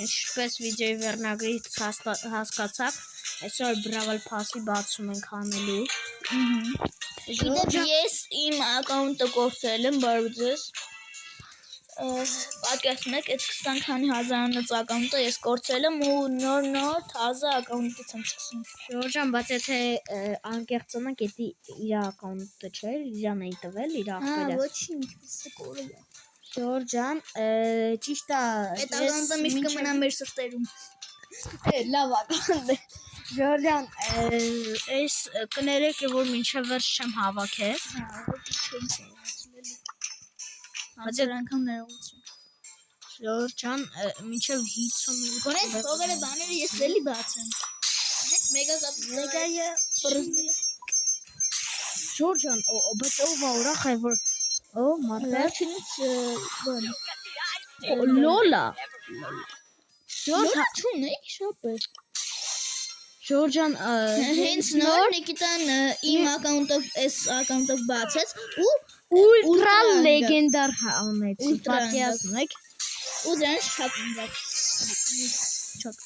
Ինչպես վիդեոյի վերնագրից հասկացաք, այսօր Brawl Pass-ի բացում ենք անելու։ Գիտեք, ես իմ ակաունտը կորցրել եմ, բարու ձեզ։ Պատկերացնում եք, այդ 20 քանի հազարանոց ակաունտը ես կորցրել եմ ու նոր թազա ակաունտից եմ սկսում։ Ժորժան, բայց եթե անկեղծ անանք, դա իր ակաունտը չէ, իրան էի տվել, իր ախպերը։ Ոչինչ, պիսը կորել է։ Ժորժան, ճիշտ է, այդ ակաունտը միշտ կմնա մեր սրտերում։ Լավ ակաունտ է։ Ժորժան, այս կներեք, որ մինչև վերջ չեմ հավաքել։ Հազար անգամ ներողություն։ Ժորժան, մինչև 50 Գոնե թողերը բաները ես լելի բացեմ։ Մեգայը պրզնելը։ Ժորժան, բայց ով է ուրախ է, որ Վերջինից բան։ լոլա։ Լոլա չունեի շապը։ Ժորժան, հենց նոր Նիկիտան իմ ակաունտով այս ակաունտով բացեց ու ուլտրա լեգենդար համեցի, պատկերացնում եք։ ու դրանից շատ ունակ։ Շատ։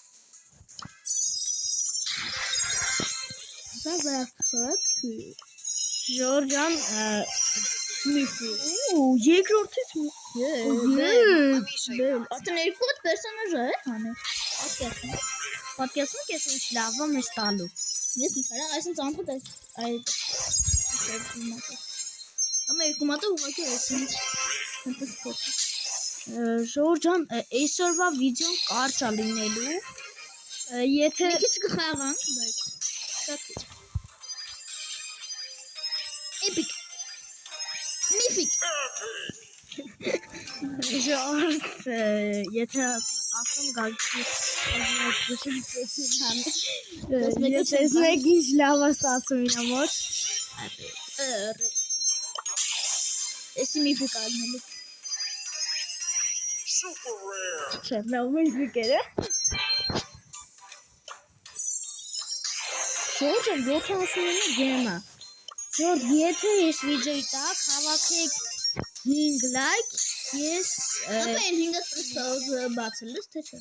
Սա վերքրատքի։ Ժորժան, միֆի։ երկրորդից Արդեն երկու հատ պերսոնաժ է հանը։ պատկերացնում եք, ես ինչ լավ եմ ես տալու։ Ես ինչ արա, այսինչ ամփոփ այդ Ամա երկու մատը ուղղակի այսինչ այնպես փոքր։ Ժորժան, այսօրվա վիդեոն կարճ է լինելու։ Եթե մի քիչ կխաղանք, բայց շատ քիչ։ Էպիկ։ Միֆիկ։ Ժորժ, եթե ասում գալքի ես մեկ ինչ լավ է ստացում իրա մոտ։ Էսի միֆիկ ալնելու։ Չէ, լավ միֆիկեր է։ Ժորժը 79 գեմ է։ Ժորժ, եթե ես վիդեոյի տակ հավաքեք 5 լայք, ես Ապա այն 5-ը բացել ես, թե չէ։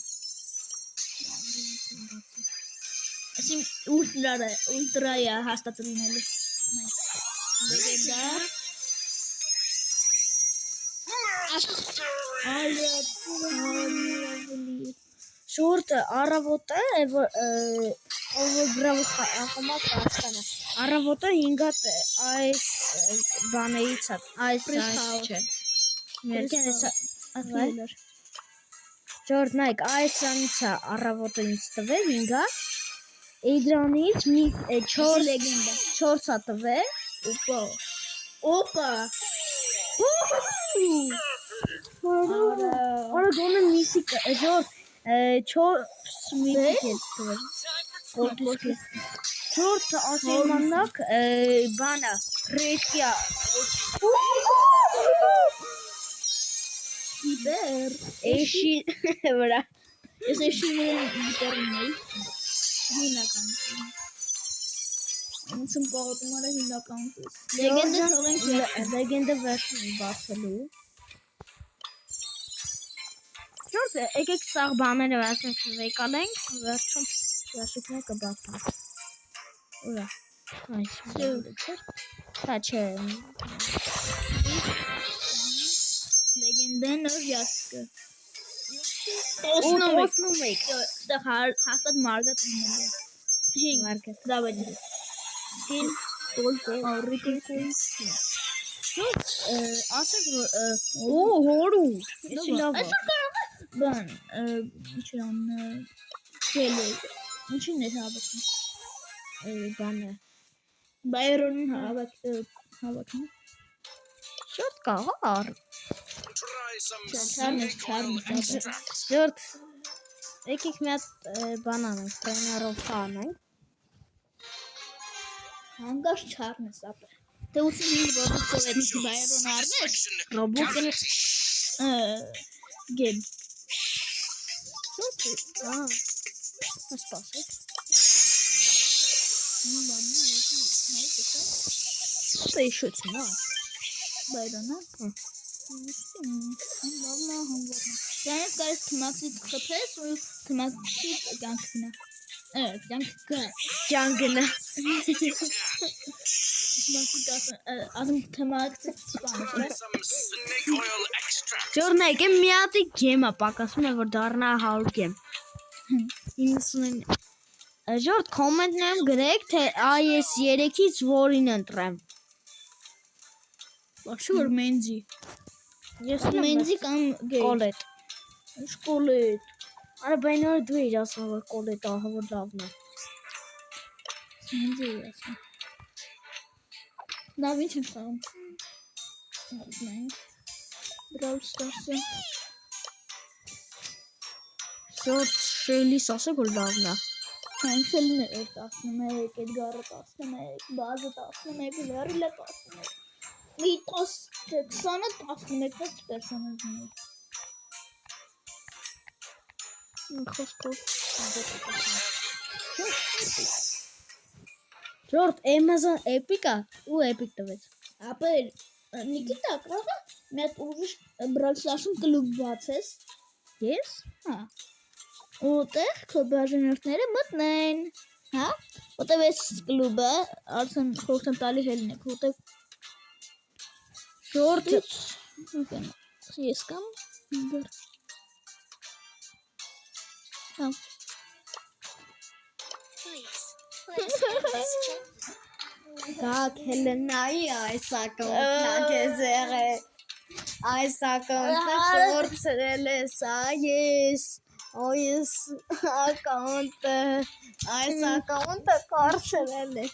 Այսին ուլտրայա հաստատ լինելու։ Լեգենդար։ Շորտը առավոտը, որ Brawl ախոմա կաստանը։ Առավոտը 5 հատ այս բաներից է, այս չէ։ Մերկեն էսա Ժորժ, նայք, այս անից է առավոտը ինձ տվել 5 հատ։ Էդրանից մի 4 հա տվել։ Օպա։ Արա գոնը միսիկ, Ժորժ, 4 միսիկ է տվել։ Ժորժ, ասեմաննակ, բանա, ռետկյա։ Իբեր։ Էշի վրա։ Ես էշի դիտերում էի։ Հինական։ Ինձում կողոտում արա հինական տես։ Լեգենդը թողենք լեգենդը վերջին բացելու։ Ժորժ, եկեք սաղ բաները վասենք վեկալենք, վերջում ճաշիկներ կբացենք։ Ուրա, այս հա չէ։ Լեգենդեն նոր յասկը։ Օսնում եք։ Ստեղ հաստատ մարգատ լինելու է։ Հինգ Մարգատ։ դավայ դրի։ Հին Ռիկին ասեք, հորու։ Այսօր կարող է բան, ինչ ան գելը, ինչին էր հավաքում։ Բանը։ Բայրոնին հավաքում։ Շատ կաղար։ Չարնես։ Ժորժ, եկեք մի հատ բան անենք, տրեյներով անենք։ Հանգաշ չարնես ապը։ Թե ուսին ինձ բորդուքսով էդի բայրոն արնես, Ռոբոքն գեմ։ Սպասեք։ Սեյշություն, բայրոնը։ Լավնա հանգորնա։ Դրանից կարես թմացից խփես ու թմացի կյանքնա։ Ջանգնա։ Ադմ թմացից սպանես։ Ջորնա եկե մի հատ գեմա պակասում է որ դառնա 100 գեմ։ 99 Ժորդ կոմենտներում գրեք թե այս 3-ից որին ընտրեմ։ Բաշը որ մենձի։ Ես Մենձի կամ կոլետ։ Կոլետ։ Արա բայնորը դու ես ասում որ կոլետ ահա որ լավն է։ Մենձի ասում։ Դա ինչ եմ սարում։ Մենք Brawl Stars-ը Ժորդ շելիս ասը որ լավն է։ Հենսելն է 11, Էդգարը 11, Բազը 11, Լերիլը 11։ Մի 20-ը 11-ից պերսոնաժներ։ Խոսքով Ժորդ Amazon Epic-ա ու Epic տվեց։ Ապա Նիկիտա կարող է մի հատ ուրիշ Brawl Stars-ում կլուբ բացես։ Ես։ Հա։ Ուտեղ քո բաժանորդները մտնեն։ Հա։ Որտեվ այս կլուբը արդեն խորհուրդ տալի հելն է, որտեվ շորտից ես կամ դեռ հա Գակ Հելենայի այս ակաունտն ես եղել։ Այս ակաունտը կորցրել ես, այս ակաունտը կորցրել է։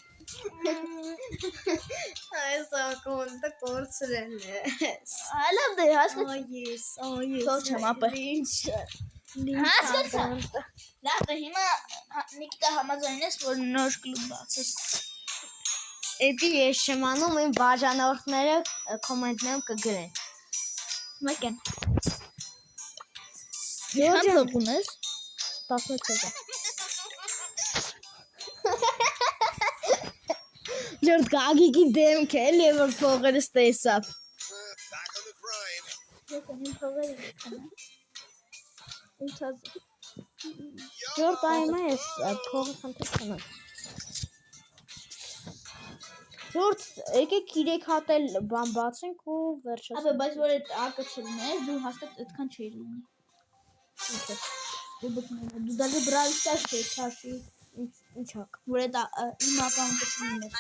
Այս ակաունտը կորցրել ես։ Ալավ դե հասկաց։ Այս Թող չեմ ապը։ Հասկացա։ Լավ է հիմա Նիկիտա համաձայնես որ նոր կլուբ բացես։ Էդի ես շմանում իմ բաժանորդները կոմենտներում կգրեն։ Մեկեն։ Ջորջան Քան ունես 16 Ջորդ գագիկի դեմք է էլի որ փողերս տեսավ։ Ջորդ այմա ես փողը խնդրում եմ։ Ջորդ եկեք 3 հատ էլ բան բացենք ու վերջացնենք։ Ապա բայց որ այդ ակը չլիներ, դու հաստատ այդքան չէիր լինի։ Դու դաժե Brawl Stars չէի քաշի, Ինչ հակ։ որ այդ իմ ակաունտը չլիներ։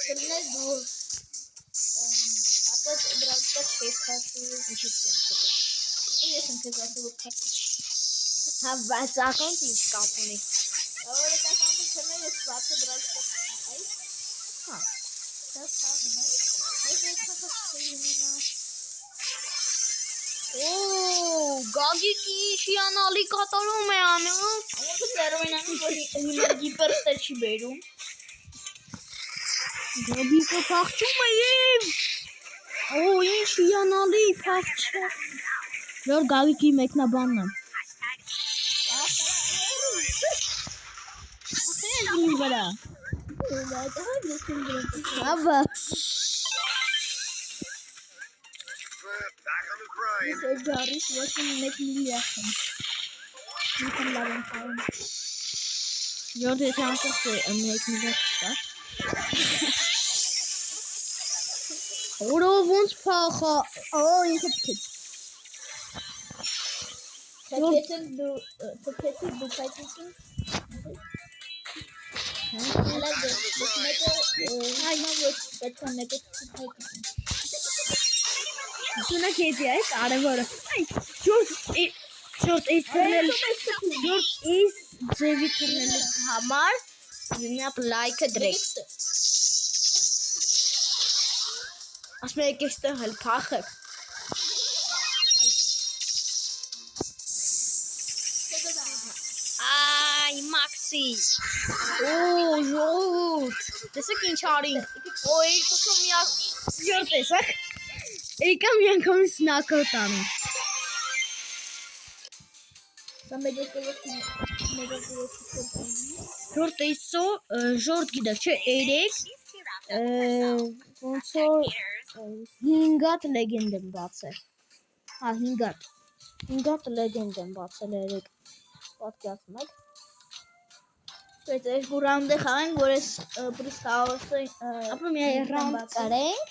Չլիներ դու հաստատ Brawl Stars չէի քաշի, ինչի՞ չեմ։ Ես եմ քեզ ասել որ քաշի։ Հա բայց ակաունտ ինչ կապ ունի։ Որ այդ ակաունտը չլիներ, ես բացը Brawl Stars այ։ Հա։ Դա ցավն է։ Ես այդքան չեմ։ Գագիկի շիանալի կատարում է անում։ Ոնց ներողանալի որ հիմա գիպերստը չի բերում։ Գագիկը փախչում է եւ ինչ շիանալի փախչա։ Որ գագիկի մեկնաբանն է։ Ինչ վրա։ Աբա։ Ես այդ գարից ոչ մեկ միլիարդ եմ։ Ինքն լավ եմ խաղում։ Յոթ եթե անցած մեկ միլիարդ կա։ Որով ոնց փախա։ ինքը փքեց։ Թեքեցին դու փայտեցին։ Հələ դե մեկը հայնա ոչ պետք է մեկը փայտեցին։ Դու նկետի այս արևորը։ Շորտ էս թռնել։ Շորտ էս ձևի թռնելու համար դինա լայքը դրեք։ Ասում եք այստեղ հել փախեք։ Այ Մաքսի։ Ժողովուրդ։ Տեսեք ինչ արինք։ Երկուսը միակ ժորտ տեսեք։ Եկա մի անգամ սնակոտ անենք։ Դա մեկ Ժորտ էսո ժորտ գիտեք չէ 3 ոնց որ 5 հատ լեգենդ եմ բացել։ Հա 5 հատ։ 5 հատ լեգենդ եմ բացել երեք։ Պատկերացնում եք։ Բայց այս ռաունդը խաղանք, որ այս պրիս խաղոսը Ապա մի ռաունդ կարենք։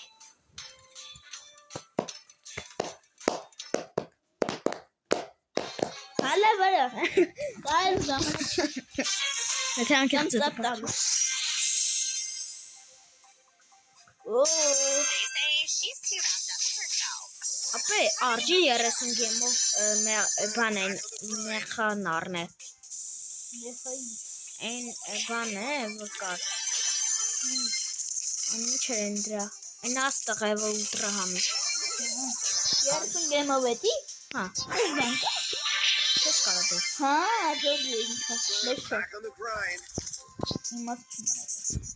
Հալա վրա։ Կայլ ժամանակ Եթե անկեղծ է։ ծապ տալու։ Ապա RG 30 գեմով բան են մեխանարն է։ Այն բան է, որ կար։ Ինչ են դրա։ Այն աստղ է, որ ուլտրա համի։ 30 գեմով էտի։ Հա, չես կարա դե։ Հա, աջոդի ինքը։ Լեշո։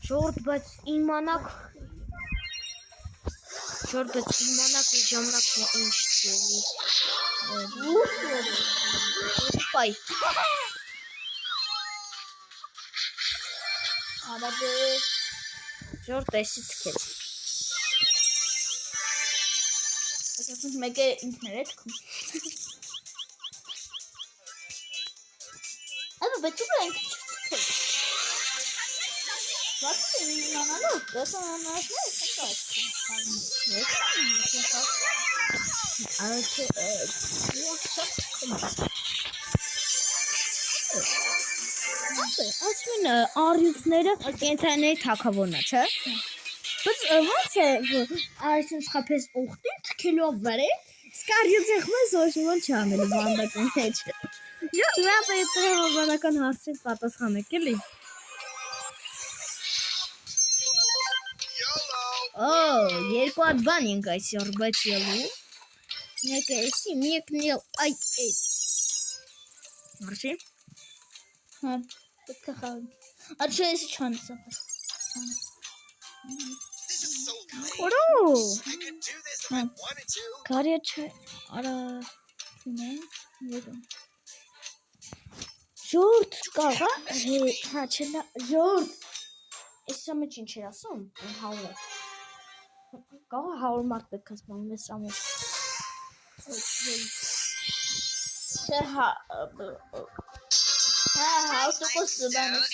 Ժորդ, բայց իմանաք որ ժամանակն ինչ ծելի։ Պայ։ Աբադե Ժորդ, էսի թքել։ Այսինքն մեկ է ինքներ է թքում։ Այո, բայց ու ենք չթքել։ Ո՞ց է իմանալով, դասանանալով Ասում են արյուծները կենթանիների թագավորն է, չէ՞։ Բայց ո՞նց է որ այսինքն խփես ուխտին թքելով վարե, իսկ արյուծը խմես ոչ ոք չանելու բանդակին մեջ։ Ջո, մի հատ բանական հարցին պատասխանեք էլի։ Երկու հատ բան ենք այսօր բացելու։ Մեկը էսի, մեկն էլ այ էս։ Մարշի։ Հա, պետք է խաղանք։ Աչի էսի չանցա։ Օրո։ Կարիա չէ, արա Ժորդ կաղա, հա չնա, ժորդ։ Էսա մեջ ինչ էր ասում, հաուրը։ Կաղա հաուր մարդ պետք է սպանում ես ամոս։ Չէ, հա, ավտոկոսը բանից,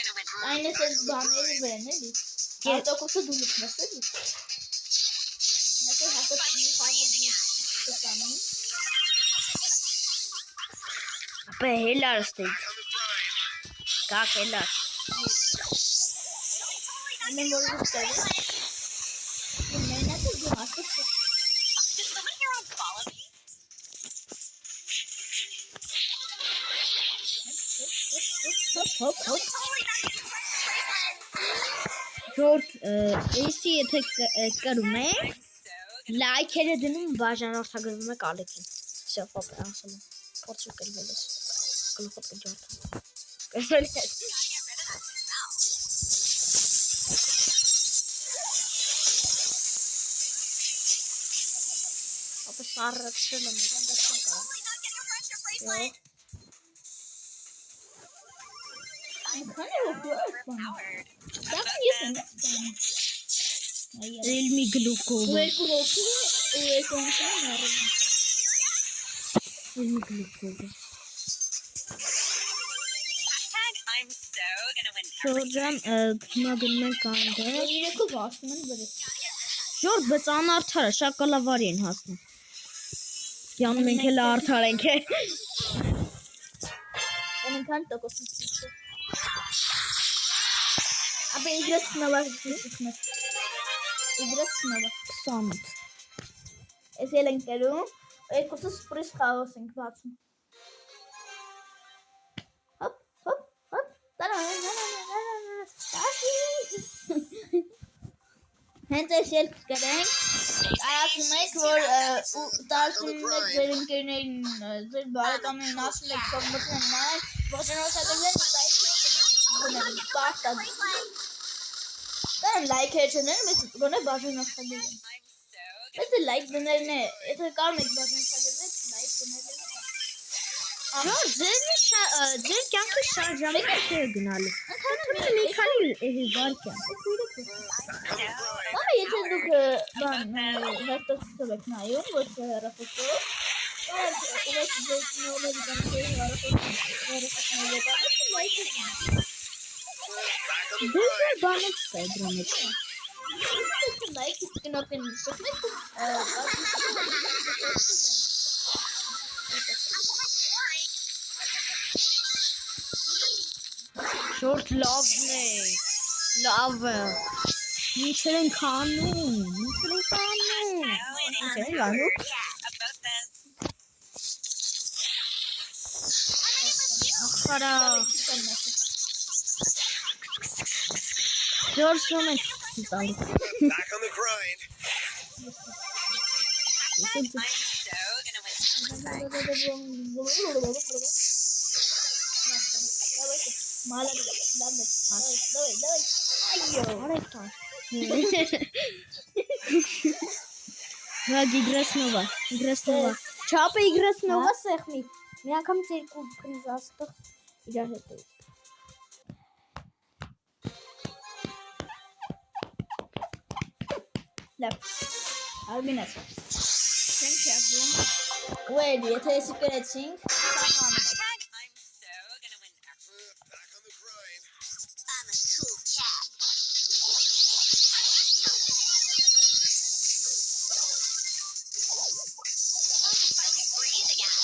այն ես այս բաների վեն էլի, ավտոկոսը դու լուքնես էլի, նետը հատը մի խավոր դու սանում, Ապա հելար ստեիք, կակ հելար, անեմ որ ուստել է, մենատը դու հատը Ժորդ, էսի եթե կրում է, լայքերը դնում բաժանորդագրվում է կալեքին, սև պապը ասում է, փորձը կրվել ես, գլխոտ կջարդը, կրվել ես, ապա սարրացրել եմ, իրան դաշան կարան, Այնքան է հոգու է սպանում, դաղն ես եմ սպանում, Էլմի գլուկով, ու երկու հոգու է, ու երկու հոգու է նարում, Էլմի գլուկով, Ժորջան, հիմա գնում են կանդել, իրեքով ասում են բրեկ, Ժորդ, բայց անարդար է, շակալավարի են հասնում, Յանում ենք էլ արդար ենք է, այնքան տոկոսն սիչը, ապա իգրեց սնավար սիչնես, իգրեց սնավար, 28, ես էլ ենք կերում, երկուսը սպրիս խաղոս ենք բացում, հոպ, հոպ, հոպ, հենց այս ելք կրենք, ասում եք, որ տարսում եք ձեր ընկերներին, ձեր բարեկամներին ասում եք, որ մտնեն նայ, բաժանորդագրվեն լայքեր չնեն, մեզ գոնե բաժանորդագրվեն, մեզ լայք դներն է, եթե կարում եք բաժանորդագրվեք, լայք դներն է, Ժոր ձեր կյանքը շարժամը չէ գնալու։ Ընդհանրապես մի քանի վարկյա։ Եթե դուք բան հերթով եք նայում, ոչ թե հեռախոսով, ուղղակի ձեր նորմալ բանքերի Դու բանից է դրա մեջ։ լայք կնոպին սոքնեք Շորտ լավն է։ Լավը։ Ինչեր են քանում։ Ախարա։ Ժորժ շոմեն տալու։ Back on the grind. Իգրեսնովա։ Չապը իգրեսնովա սեղմի։ Մի անգամ երկու պրիզ աստղ իրար հետ է։ լավ Արմինես Չենք շարժում Wait, եթե էսի կրեցինք սաղանում եք Back on the grind. I'm a cool cat. Finally breathe again.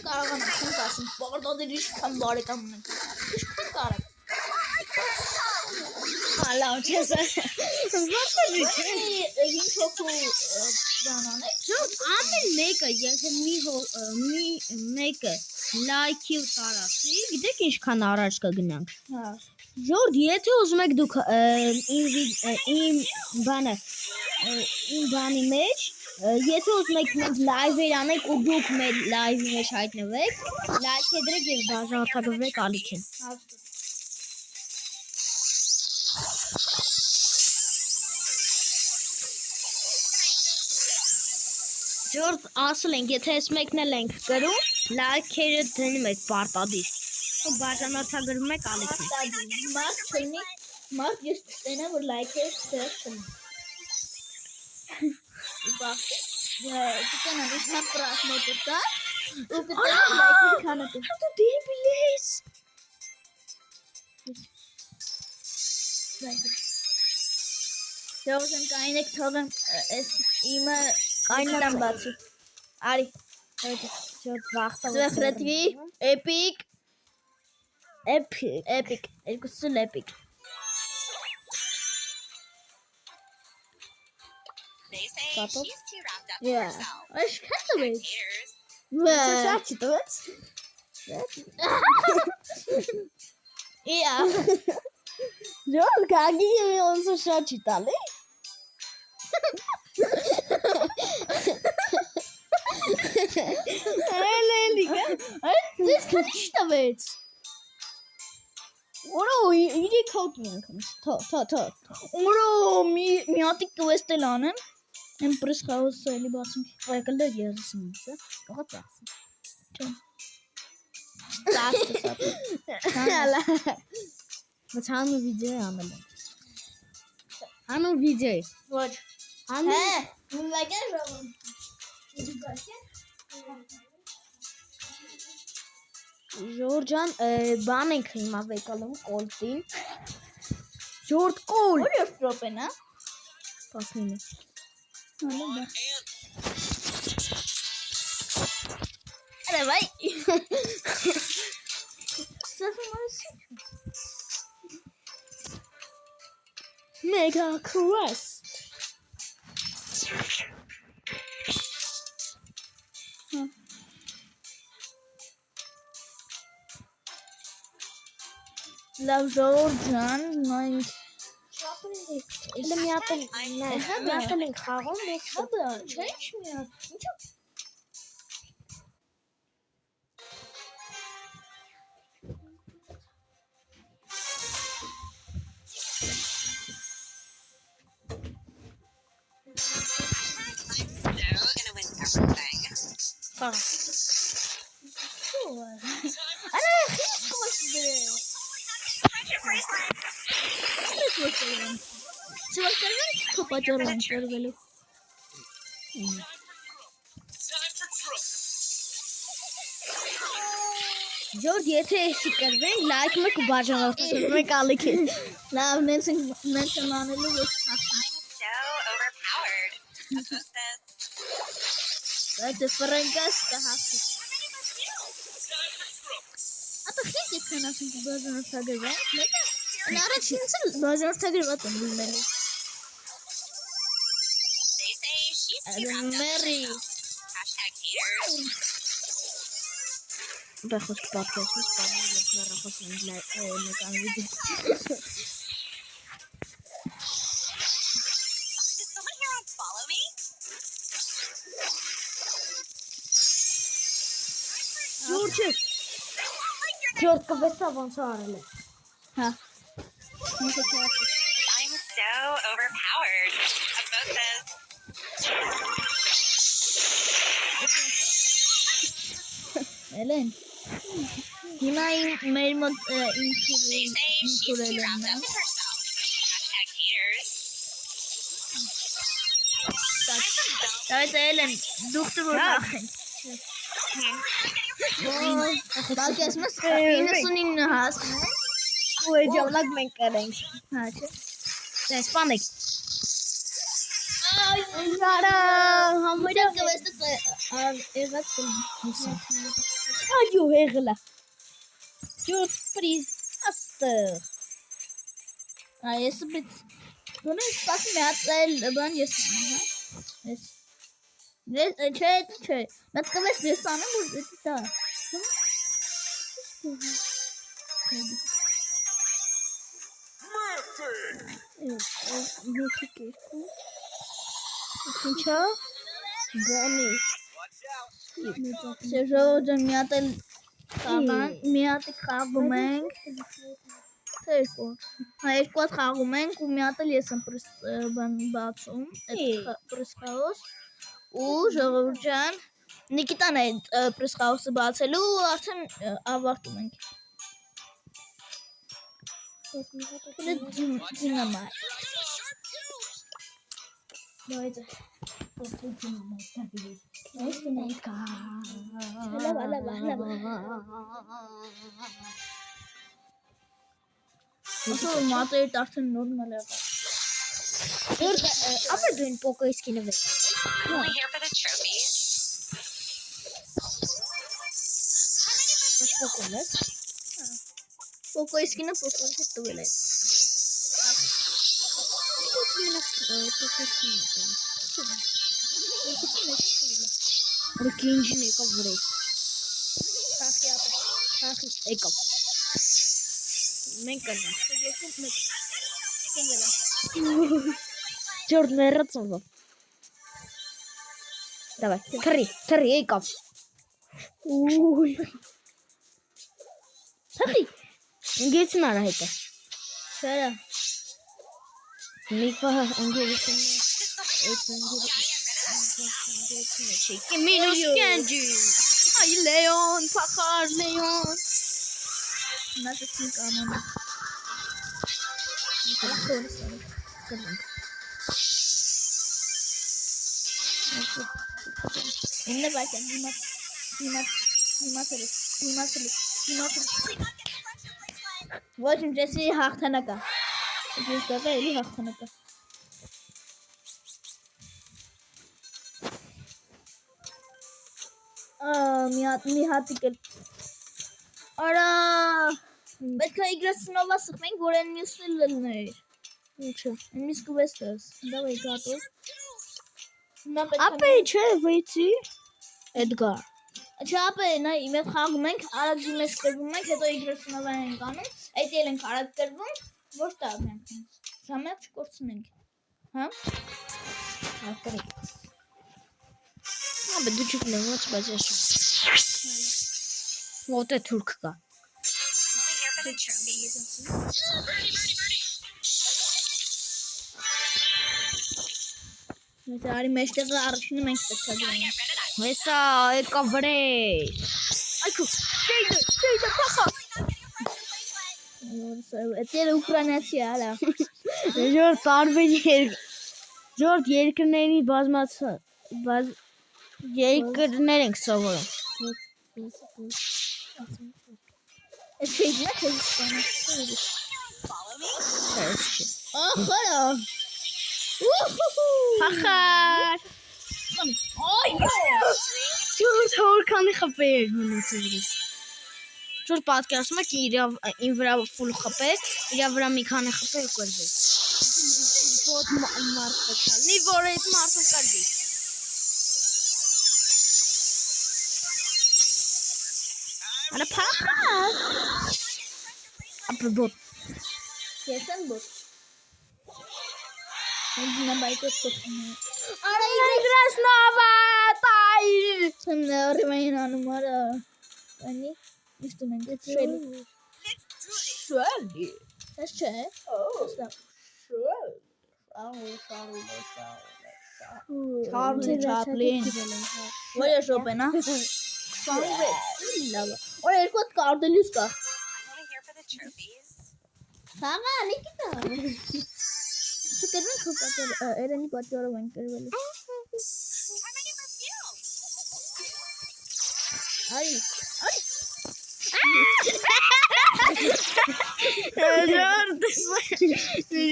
Կարող եմ քան ասեմ, բորդոդիր ինչքան բարեկամ ունենք։ Ինչքան կարող։ Հալա, չես։ Ո՞նց է։ Ինչ հոգու բանանեք։ Ժորժ ամեն մեկը, եթե մի մեկը լայքի ու տարածի, գիտեք ինչքան առաջ կգնանք։ Հա։ Ժորժ, եթե ուզում եք դուք իմ բանի մեջ, եթե ուզում եք մենք լայվեր անենք ու դուք մեր լայվի մեջ հայտնվեք, լայք դրեք եւ բաժանորդագրվեք ալիքին։ Ժորժ, ասել ենք, եթե ես մեկն էլ ենք գրում, լայքերը դնում եք պարտադիր։ Ու բաժանորդագրվում եք ալիքին։ Մարդ չունի, մարդ ես ստենա, որ լայքերը դեր չունի։ Կտենան իշխան պրասմետը կա, ու կտենան լայքերը քանատը։ Դու դեբիլ ես։ Դեոզ եմ կայնեք թողեմ իմը կայնատան բացի։ Արի, Ժորժ, վախտա։ ծվեխրետվի, էպիկ, Էպիկ։ երկուսը էպիկ։ They say Couple? she's too wrapped up in Yeah. herself. Աշխատ տվեց։ Cheers. Շաչի տվեց։ Իա։ Ժորժ, գագի ոնց շաչի տալի։ Էլելիկա։ Այս քիչ տվեց։ Որո իրի քոտ մենք։ Թո։ Ուրո մի հատիկ տվեց տելանեմ։ Եմ պրես խաոսը էլի բացենք։ Եկել է երեսինը, կողացած։ Չեմ։ Ծածկը։ Հալա։ Բայց հանու վիդեո անել եմ։ Հանու վիդեո։ Ոչ։ Հանու։ Հե, լայք է ժողում։ Ժորժան, բան ենք հիմա վեկալում կոլտին։ Ժորժ կոլ։ Որ ես պրոպեն, հա։ 19։ Давай. Mega quest. Love Georgian, նույն Elə միատել են խաղում ես։ հաբը, չէ՞ մի հատ։ Ինչա։ something. Ana hiç koştu. Sıvaklarını kapatıyorum. Böyle. George եթե էսի կրվենք, լայքը մեկ ու բաժանորդը մեկ ալիք է։ Լավ, նենց են անելու ոչ հասան։ So overpowered. Osmosis. Այդ ֆրենկաս կհասի։ Ապա խիտ եկան ասում բաժանորդագրվենք, մեկը առաջինցը բաժանորդագրված են լինելու։ They say she's too wrapped up. Մերի։ #haters. Բախոս պատկասից բանը լրախոս նեկան վիդեո։ Did someone here unfollow me? George կվեսա ոնց արել է։ Հա։ I'm so overpowered. Osmosis. Ելեն։ Հիմա մեր մոտ They say she's too ինքուրել wrapped են։ up in herself. #haters. Այդ ելեն դուքտը որ նախեն։ Բակեսմս 99 հասն է։ Ու էջանակ մենք կրենք։ Հա չէ։ Դες սպանեք։ Արա համարյա կվեստը եղած կլինի։ Այո, հեղլա։ George freeze աստղ։ Ես բիտ դոնե սպասի մի հատ էլ բան ես հա։ Չէ։ Մեծ կվես ես անեմ ու դա։ Ինչա։ Բոնի։ Սերժոջը մի հատ էլ կավան, մի հատ խաղում ենք։ Երկու։ Հա երկու հատ խաղում ենք ու մի հատ էլ ես եմ բան բացում, այդ պրեսխաուս ու ժողովուրդ ջան Նիկիտան է պրեսխաուսը բացելու ու արդեն ավարտում ենք։ Դինամա։ Բայց Όσο մատերից արդեն նորմալ է։ Ապա դու են պոկոյս կինը վեց։ Only here for the trophies. Ոչ պոկոն ես։ Պոկոյի սկինը պոկոյի տվել է։ Ռկինջին եկավ վրեջ։ Խախի Եկավ։ Մենք կնենք։ George մեռացավ։ Давай, թռի, եկավ։ Ուй։ Թռի։ Ինգեցին արա հետը։ Շերա։ Միկվա ինգեցին։ Մինուս կենջի։ Այ Լեոն, փախար Լեոն։ Նա դեպի կանոն։ Ինը բայկան հիմա Ոչ իմ ջեսի հաղթանակա։ Ես դա էլի հաղթանակա։ Մի հատիկ էլ։ Արա պետք է իգրասնովա սխմենք, որ են մյուսն էլ լներ։ Ինչը, միս կվեստս, դավայ գատով։ Ապա չէ, վեցի։ Էդգար։ Չապե, նա իմ հետ խաղում ենք, արագի մեջ կրվում ենք, հետո իգրասնովա ենք անում, այդ էլ ենք արագ կրվում, ոչ տաղ ենք։ Ժամեղ չկործնենք։ Հա։ Ակրի։ Ապա դու չկնոց, բայց ես Ոտե թուրք կա։ Only here for the trophies. Մեծ արի մեջտեղը առաջինը մենք պետք է Gotta գրենք։ get rid of that Հեսա եկա վրեժ։ Այքո, շեյդը, փախա։ Էտել ուկրաինացի ալա։ Ժորդ տարբեր երկրների երկրներ ենք սովորում։ Էս շեյդն է քեզստանը։ Ախարա։ Փախար։ Այ։ Ժորդ հորքանի խփեր մնացել։ Ժորդ պատկերացնում եք ին վրա ֆուլ խփեր, իր վրա մի քանի խփեր ու կրվեց։ Ոտ մարդը չալնի, որ այդ մարդը կրվի։ Արա փախար։ Ապա բոտ։ Ես եմ բոտ։ Ինձ նայեք կոչում։ Արա Красного тай։ Սնարմային անումարը։ Անի միշտ մենք շել։ Շալի։ Էս չէ։ Չարլի Չապլին։ Որը շոպեն, հա։ 26։ Լավ։ Օր երկու հատ կարդելուց կա։ Only here for the trophies. Սաղա, Նիկիտա։ Չկերնենք պատճառ, երանի պատճառով են կրվել։ Try my new perfume. Այ։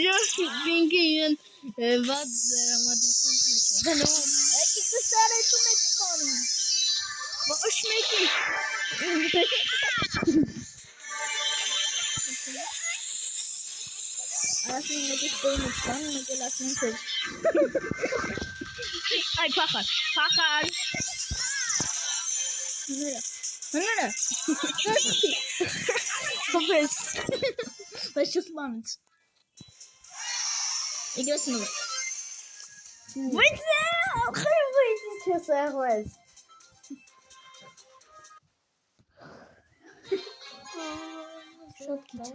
Ժորդ բինքի են վատ դրամատուրգություն։ Եկի կստարեցում եք սպանում։ Ոչ մեկի։ Ասում եք ստոյն սպանում, եք ասում եք։ Այ փախար։ Հնարը։ Խփես։ Բայց չսպանից։ Իգրասնով։ Բայց խրվեց չսեղվեց։ Շատ քիչ է։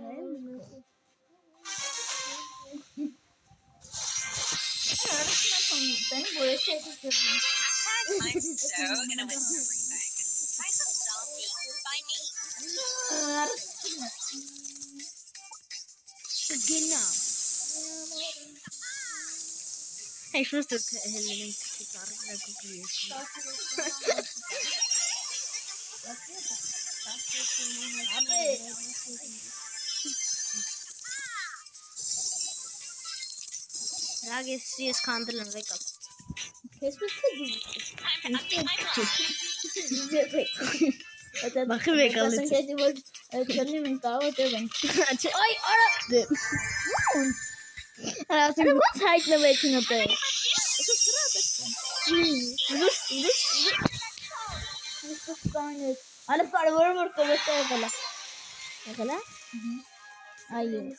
I'm so gonna win everything. Try some salty by me. Genau. Ich wusste, Helene Gitarre kopiert. Ragis is candle and wake up. Bakın bakalım. Ay ara. Arasın Ana what's height na waiting up there? Ana para ver cómo está kala. Kala? Ayun.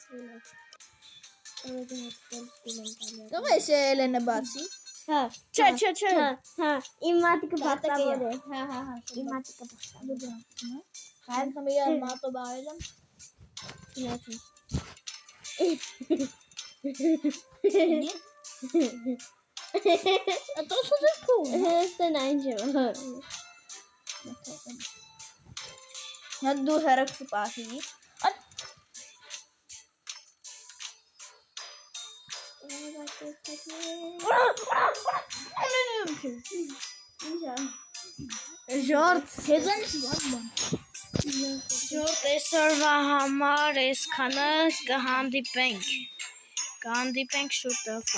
Como es Elena Batsi? Ha. Çö. Ha. İmatika patladı. Ha. İmatika patladı. Hayır sana bir mato bağırdım. Ne? To są tylko. Sen aynı. Я дуже розсипаю. Ժորդ Քեզանից ո՞ր բան։ Ժորդ այսօրվա համար այսքանը կհանդիպենք շուտով։